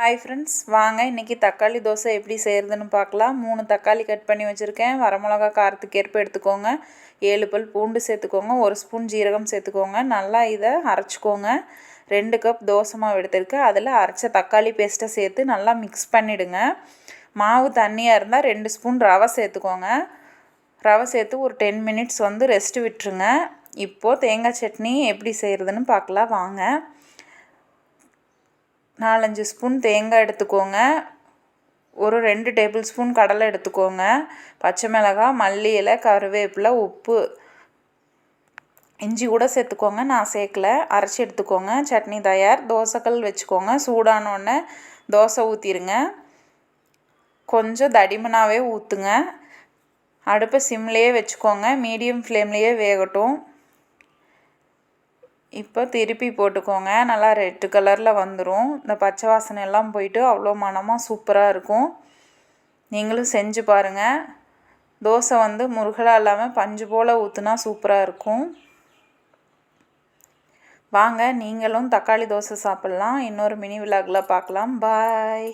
Hi friends, வாங்க இன்றைக்கி தக்காளி தோசை எப்படி செய்கிறதுன்னு பார்க்கலாம். 3 தக்காளி கட் பண்ணி வச்சுருக்கேன். வரமிளகா காரத்துக்கு ஏற்ப எடுத்துக்கோங்க. 7 பல் பூண்டு சேர்த்துக்கோங்க. 1 ஸ்பூன் ஜீரகம் சேர்த்துக்கோங்க. நல்லா இதை அரைச்சிக்கோங்க. 2 கப் தோசை மாவு எடுத்துருக்கேன். அதில் அரைச்ச தக்காளி பேஸ்ட்டை சேர்த்து நல்லா மிக்ஸ் பண்ணிவிடுங்க. மாவு தண்ணியாக இருந்தால் 2 ஸ்பூன் ரவை சேர்த்துக்கோங்க. ரவை சேர்த்து ஒரு 10 மினிட்ஸ் ரெஸ்ட்டு விட்டுருங்க. இப்போது தேங்காய் சட்னி எப்படி செய்கிறதுன்னு பார்க்கலாம் வாங்க. 4-5 ஸ்பூன் தேங்காய் எடுத்துக்கோங்க. ஒரு 2 டேபிள் ஸ்பூன் கடலை எடுத்துக்கோங்க. பச்சை மிளகாய், மல்லி இலை, கருவேப்பிலை, உப்பு, இஞ்சி கூட சேர்த்துக்கோங்க. நான் சேர்க்கல. அரைச்சி எடுத்துக்கோங்க. சட்னி தயார். தோசைக்கல் வச்சுக்கோங்க. சூடானோடனே தோசை ஊற்றிடுங்க. கொஞ்சம் தடிமனாகவே ஊற்றுங்க. அடுப்பை சிம்லேயே வச்சுக்கோங்க. மீடியம் ஃப்ளேம்லேயே வேகட்டும். இப்போ திருப்பி போட்டுக்கோங்க. நல்லா ரெட் கலரில் வந்துடும். இந்த பச்சை வாசனை எல்லாம் போயிட்டு அவ்வளோ மணமாக சூப்பராக இருக்கும். நீங்களும் செஞ்சு பாருங்கள். தோசை முருகலாக இல்லாமல் பஞ்சு போல் ஊற்றுனா சூப்பராக இருக்கும். வாங்க நீங்களும் தக்காளி தோசை சாப்பிட்லாம். இன்னொரு மினி விலாகில் பார்க்கலாம். பாய்.